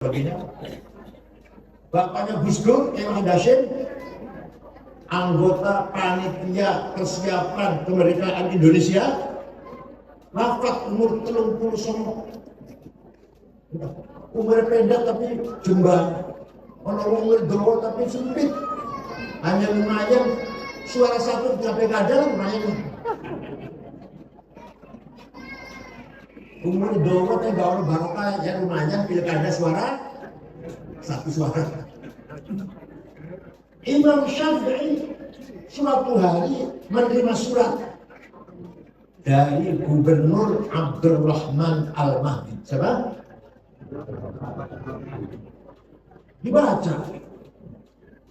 sebagainya. Bapaknya Gus Dur, Muhammad Hasyim, anggota panitia persiapan kemerdekaan Indonesia, wafat umur 39. Umur pendek tapi jembang, umur dawa tapi sempit. Hanya lumayan suara satu sampai kadang lumayan. Umur dawa tapi gak orang barokah ya lumayan pilkada suara satu suara. Imam Syafi'i suatu hari menerima surat dari Gubernur Abdurrahman Al-Mahdi. Siapa? Dibaca.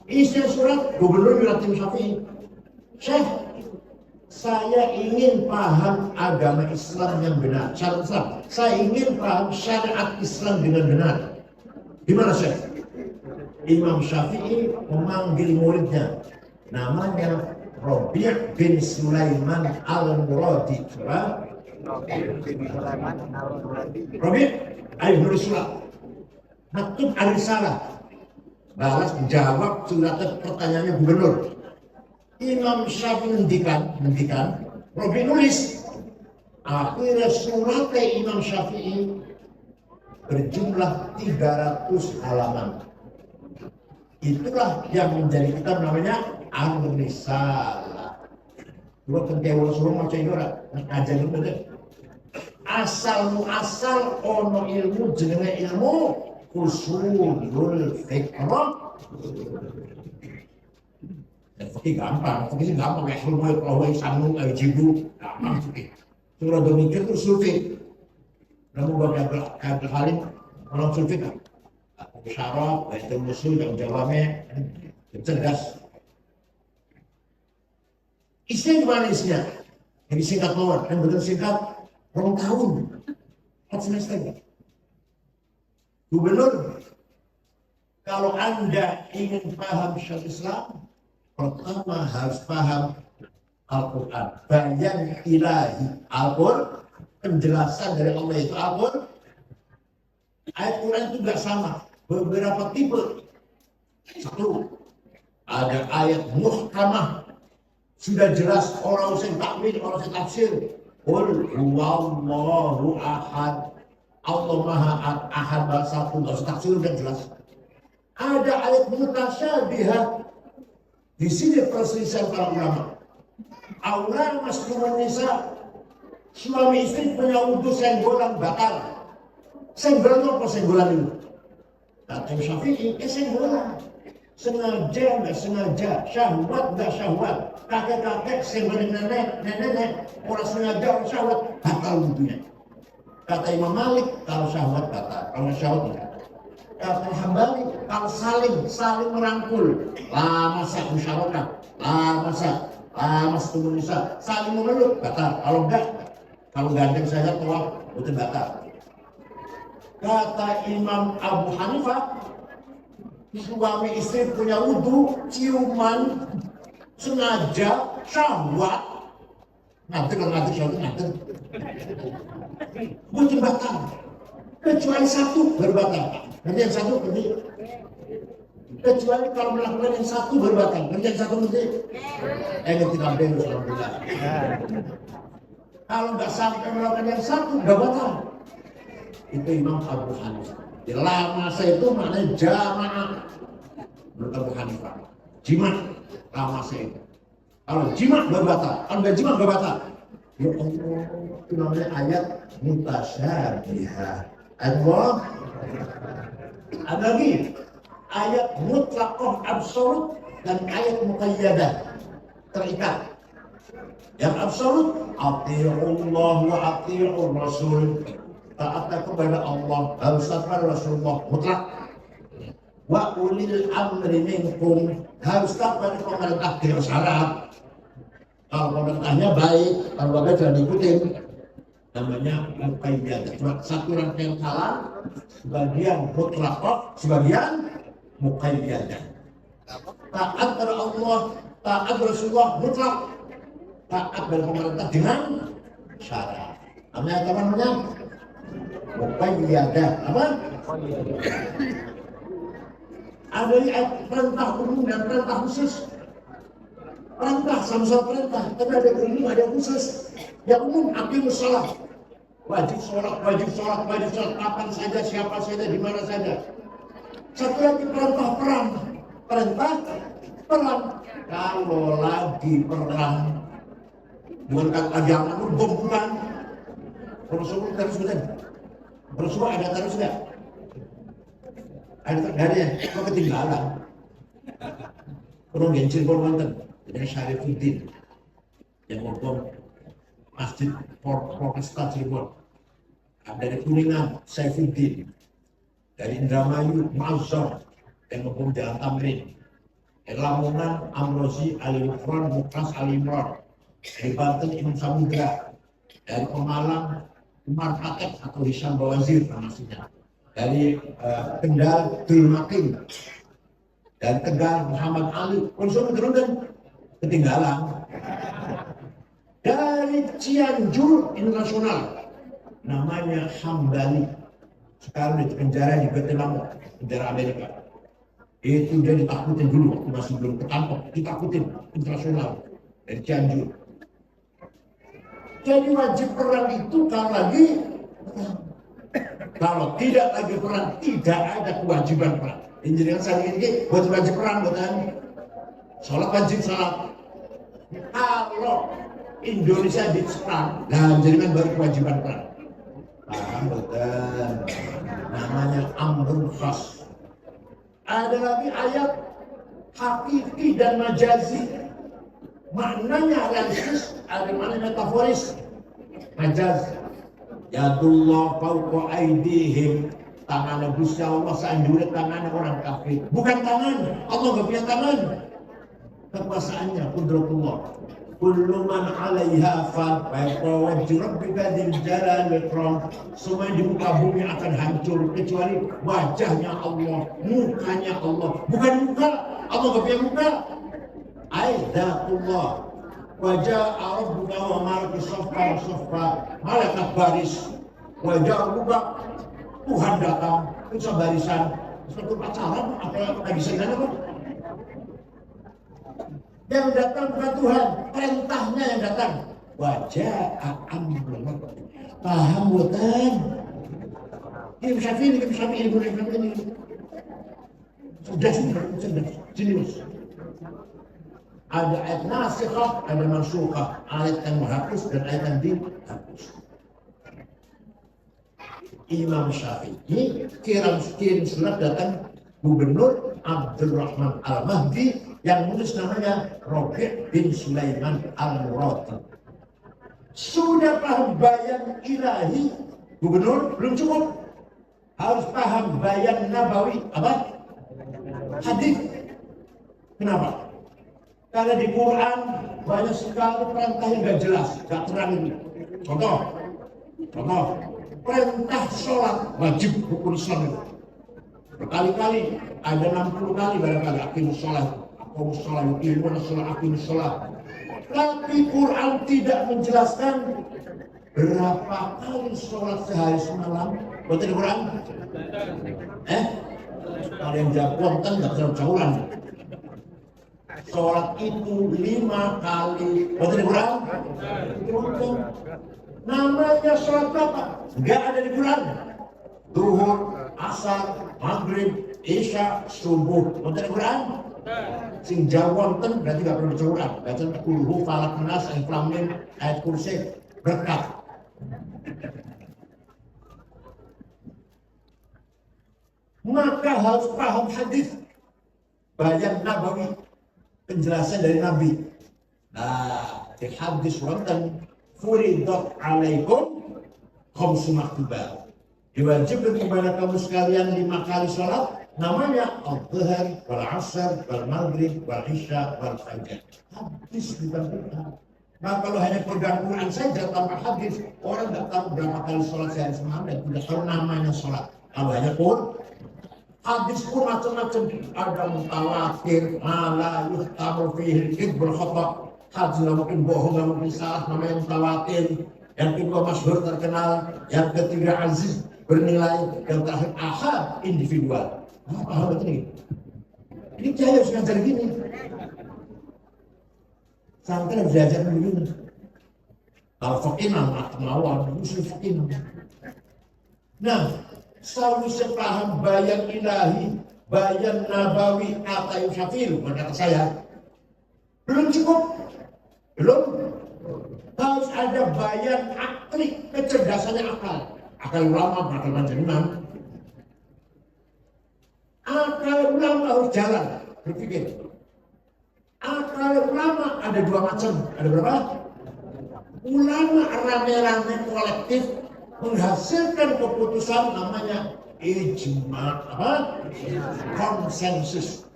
Isi surat Gubernur Yuratim Syafi'i. Syekh, saya ingin paham agama Islam yang benar. Syariat Islam. Saya ingin paham syariat Islam dengan benar. Gimana Syekh? Imam Syafi'i memanggil muridnya, namanya Rabi' bin Sulaiman Al-Muradi. Rabi', ayo nulis surat. Maktub al-risalah. Balas jawab surat pertanyaannya gubernur. Imam Syafi'i menghentikan, Rabi' nulis. Akhirnya suratnya Imam Syafi'i berjumlah 300 halaman. Itulah yang menjadi kitab namanya Ar-Risalah. Dua pentewa suruh maca ini ora, ngajar itu deh. Asal muasal ono ilmu jenenge ilmu usulul fiqh. Fikih gampang, fikih gampang kayak ilmu kalau sanu jibu gampang fikih. Surah domikir itu usul fiqh. Namun bapak Abdul Halim orang usul fiqh. Syarat, itu musuh yang jawabnya cerdas. Isinya gimana isinya? Yang singkat mawar, yang betul singkat 2 tahun, 4 semester. Gubernur, kalau Anda ingin paham syariat Islam, pertama harus paham Al-Quran. Bayan ilahi Al-Quran, penjelasan dari Allah itu Al-Quran. Ayat Quran itu gak sama. Beberapa tipe. Satu, ada ayat muhkamah. Sudah jelas orang yang takwil, orang yang tafsir. Qul huwallahu ahad. Allah maha ahad satu. Gak usah tafsir, udah jelas. Ada ayat mutasyabihat. Di sini perselisihan para ulama. Aulan maskulun nisa. Suami istri punya wudhu senggolan batal. Senggolan apa senggolan itu? Kata Syafi'i, senggolan. Sengaja nggak sengaja, syahwat nggak syahwat, kakek-kakek senggolan nenek, orang sengaja orang syahwat, batal wudhunya. Kata Imam Malik, kalau syahwat batal, kalau syahwat tidak. Kata Hambali, kalau saling merangkul, la masa musyawarah, la masa Indonesia, saling memeluk, batal. Kalau gandeng saja tolak, itu batal. Kata Imam Abu Hanifah, suami istri punya wudhu, ciuman, sengaja, syahwat, nanti syahwat, mungkin batal. Kecuali satu baru batal. Nanti yang satu nanti. Kecuali kalau melakukan yang satu baru batal. Nanti yang satu nanti. Nanti kampanye alhamdulillah. Kalau nggak sampai melakukan yang satu, nggak batal. Itu Imam Abu Hanifah. Di lama saya itu maknanya jamaah. Menurut Abu Hanifah. Jima lama saya itu. Kalau jima nggak batal. Kalau nggak jima nggak batal. Ya Allah, itu namanya ayat mutasyabihat. Allah. Ada lagi ayat mutlaqah absolut dan ayat muqayyadah terikat. Yang absolut, ati'ullah wa ati'ur rasul. Taatlah kepada Allah, harus taat kepada Rasulullah mutlak. Wa ulil amri minkum, harus taat kepada pemerintah dengan syarat. Kalau pemerintahnya baik, kalau baik jangan diikutin. Namanya muqayyadah. Cuma satu rangkaian kalam, sebagian mutlaqah, sebagian muqayyadah. Taat kepada Allah, taat Rasulullah mutlak. Taat kepada pemerintah dengan syarat. Namanya apa namanya? Muqayyadah. Apa? Ada perintah umum dan perintah khusus. Perintah sama-sama perintah, tapi ada umum, ada khusus. Yang umum aqimus shalah. Wajib sholat, wajib sholat, wajib sholat, kapan saja, siapa saja, di mana saja. Satu lagi perintah perang. Perintah perang. Kalau lagi perang, bukan lagi apa pun, bom bukan. Rasulullah terus bukan. Rasulullah ada terus enggak? Ada ya, kok ketinggalan. Kurang gencil pun nonton. Jadi Syarifuddin yang ngomong Masjid Protestan Cirebon. Dari Kuningan, Saifuddin. Dari Indramayu, Ma'azzam yang ngomong Jalan Tamrin. Dari Lamongan, Amrozi, Al-Imran, Mukras, Al-Imran. Dari Banten, Imam Samudra. Dari Pemalang, Umar Patek atau Hisham Bawazir namanya. Dari Kendal, Dulmaking. Dan Tegal, Muhammad Ali. Konsumsi turun ketinggalan. Dari Cianjur Internasional, namanya Hambali. Sekarang di penjara di Guantanamo, penjara Amerika. Itu dia ditakutin dulu, waktu masih belum ketangkep, ditakutin internasional dari Cianjur. Jadi wajib perang itu kalau lagi perang. Kalau tidak lagi perang, tidak ada kewajiban perang. Ini dengan saya ini wajib perang, bukan? Sholat wajib sholat. Kalau Indonesia diserang, nah jadikan baru kewajiban perang. Paham betul? Namanya amrul khas. Ada lagi ayat hakiki dan majazi. Maknanya realistis, ada mana metaforis. Majaz. Yadullah fawqa aydihim. Tangan Gusti Allah seanjurnya tangan orang kafir. Bukan tangan, Allah nggak punya tangan. Kekuasaannya qudratullah. Kullu man 'alaiha fan wa yaqawju rabbika dzil jalali wal ikram. Semua di muka bumi akan hancur kecuali wajahnya Allah, mukanya Allah. Bukan muka, Allah nggak punya muka. Aidatullah. Wajah rabbuka wa malaku saffa. Malaikat baris. Wajah rabbuka, Tuhan datang, itu barisan. Seperti pacaran, apa bisa apa? Yang datang bukan Tuhan, perintahnya yang datang. Wajah amrullah. Paham bukan? Ini Syafi'i ini. Sudah jenius. Ada ayat nasikhah, ada mansukhah. Ayat yang menghapus dan ayat yang dihapus. Imam Syafi'i kirim surat datang Gubernur Abdurrahman Al-Mahdi yang menulis namanya Rabi' bin Sulaiman Al-Muradi. Sudah paham bayan ilahi Gubernur belum cukup, harus paham bayan nabawi apa? Hadis. Kenapa? Karena di Quran banyak sekali perintah yang gak jelas, gak terang ini. Contoh, perintah sholat wajib rukun Islam itu. Berkali-kali, ada 60 kali barangkali aqimus sholat. Aqimus sholat. Tapi Quran tidak menjelaskan berapa kali sholat sehari semalam. Baca di Quran? Ada yang jawab konten nggak bisa jauhan. Sholat itu 5 kali. Baca di Quran? Namanya sholat apa? Nggak ada di Quran. Duhur, asar, maghrib, isya, subuh. Baca di Quran? Sing jawab ten berarti nggak perlu dicoret. Baca kulhu, falak, nas, inflamin, ayat kursi, berkat. Maka harus paham hadis, bayan nabawi, penjelasan dari Nabi. Nah, di hadis wonten furidat alaikum khamsu maktubat. Diwajibkan kepada kamu sekalian 5 kali sholat, namanya al-dhuhr, wal-asr, wal-maghrib, wal-isya, wal-fajr. Hadis ditentukan. Nah, kalau hanya pegang Quran saja tanpa hadis, orang tidak tahu berapa kali sholat sehari semalam dan tidak tahu namanya sholat. Kalau hanya Quran, hadis pun macam-macam. Ada mutawatir, la yuhtamu fihi al-kidbul khata'. Hadis nggak mungkin bohong, nggak mungkin salah, namanya mutawatir. Yang kedua masyhur terkenal, yang ketiga aziz. bernilai yang terakhir ahad individual. Paham ini? Ini saya harus ngajar gini. Santri harus diajar begini. Kalau fakinah, mawar, musuh fakinah. Nah, selalu sepaham bayan ilahi, bayan nabawi, kata Syafi'i, kata saya. Belum cukup. Belum. Harus ada bayan akli, kecerdasannya akal. Akal ulama, akal panjenengan. Akal ulama harus jalan, berpikir. Akal ulama ada dua macam. Ada berapa? Ulama rame-rame kolektif menghasilkan keputusan namanya ijma, apa? Konsensus.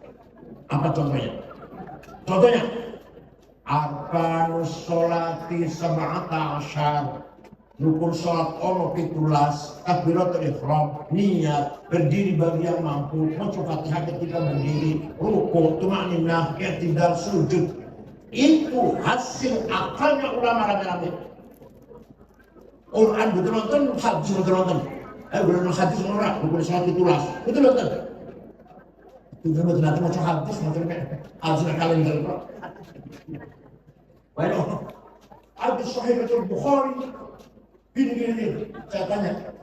Apa contohnya? Contohnya, arkanus sholati sab'ata asyar, rukun sholat ono 17, takbiratul ihram, niat, berdiri bagi yang mampu, baca Fatihah ketika berdiri, rukuk, tumaninah, i'tidal, sujud. Itu hasil akalnya ulama rame-rame. Quran betul nonton, hadis betul nonton. Betul nonton hadis orang, rukun sholat 17, betul nonton. Itu betul nonton macam hadis, macam hadis kalender. Baik, hadis sahih betul Bukhari. Gini. Saya tanya,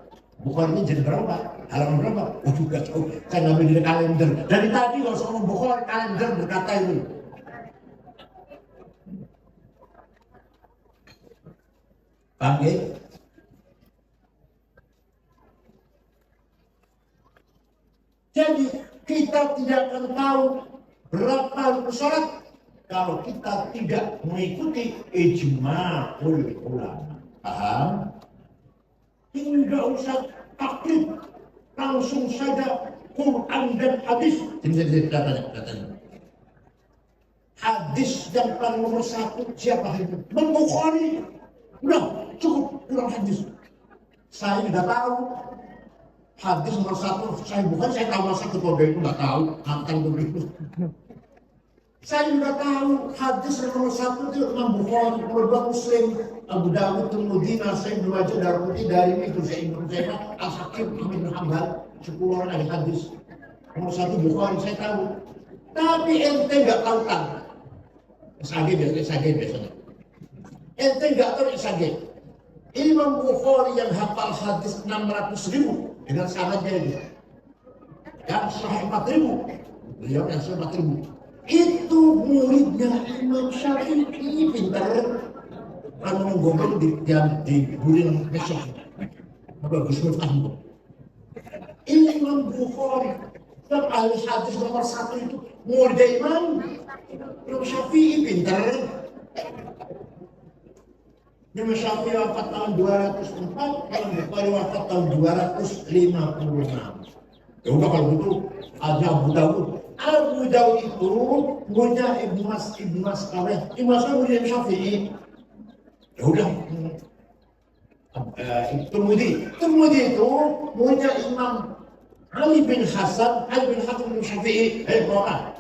Bukhari ini jadi berapa? Halaman berapa? Oh juga jauh. Saya ngambil dari kalender. Dari tadi kalau ngomong Bukhari, kalender berkata itu. Paham ya? Jadi kita tidak akan tahu berapa rukun sholat kalau kita tidak mengikuti ijma'ul ulama. Paham? Tidak usah taklid, langsung saja Quran dan hadis. Jadi katanya. Hadis yang paling nomor 1 siapa itu? Bukhari. Udah cukup kurang hadis. Saya tidak tahu hadis nomor 1 saya Bukhari, saya tahu masa ketua itu nggak tahu tentang begitu. Saya juga tahu hadis nomor 1 itu Imam Bukhari, nomor 2 Muslim, Abu Dawud, Tirmidzi, Nasai, Ibnu Majah, Darqutni, Darimi, Ibnu Zainab, Al-Hakim, Ahmad bin Hanbal, 10 orang ahli hadis. Nomor 1 Bukhari saya tahu. Tapi ente nggak tahu kan? SAG biasanya. Ente nggak tahu SAG. Imam Bukhari yang hafal hadis 600.000 dengan sanadnya itu. Yang sahih 4.000. Beliau yang sahih 4.000. Itu muridnya Imam Syafi'i, pintar. Kalau ngomong di burin besok, bagus banget. Imam Bukhari dan ahli hadis nomor 1 itu murid Imam Syafi'i, pintar. Imam Syafi'i wafat tahun 204, Imam Bukhari wafat tahun 256. Ya udah kalau gitu ada Abu Dawud. Abu Dawud itu punya Ibnu Mas'ud, Ibnu Mas'ud punya Syafi'i. Ya udah. Tirmidzi itu punya Imam Ali bin Hasan bin Syafi'i. Berapa?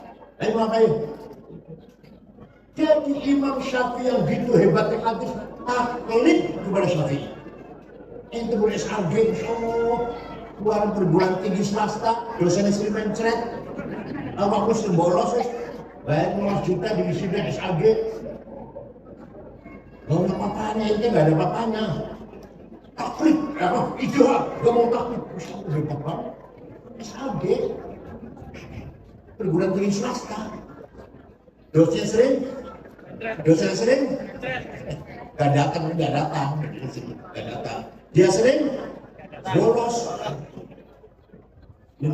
Jadi Imam Syafi'i yang gitu hebatnya hadis taklid kepada Syafi'i. Itu boleh SAG, keluaran perguruan tinggi swasta, dosen istri mencret, waktu sembolos, bayar 15 juta di wisuda SAG. Gak ada apa-apanya, ini gak ada apa-apanya. Taklid, ideal, gak mau taklid. SAG, perguruan tinggi swasta, dosen sering, gak datang. Dia sering bolos. Ya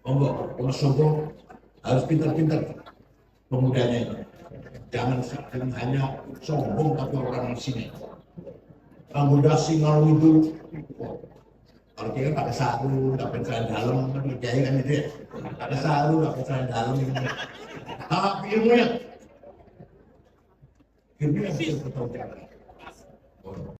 Allah. Kalau sombong harus pintar-pintar pemudanya ini. Jangan hanya sombong tapi orang di sini. Anggota singal itu, kalau kita pakai sarung, pakai celana dalam, kerjanya kan itu ya. Pakai sarung, pakai celana dalam. Tapi ilmunya, ilmunya bisa bertanggung jawab.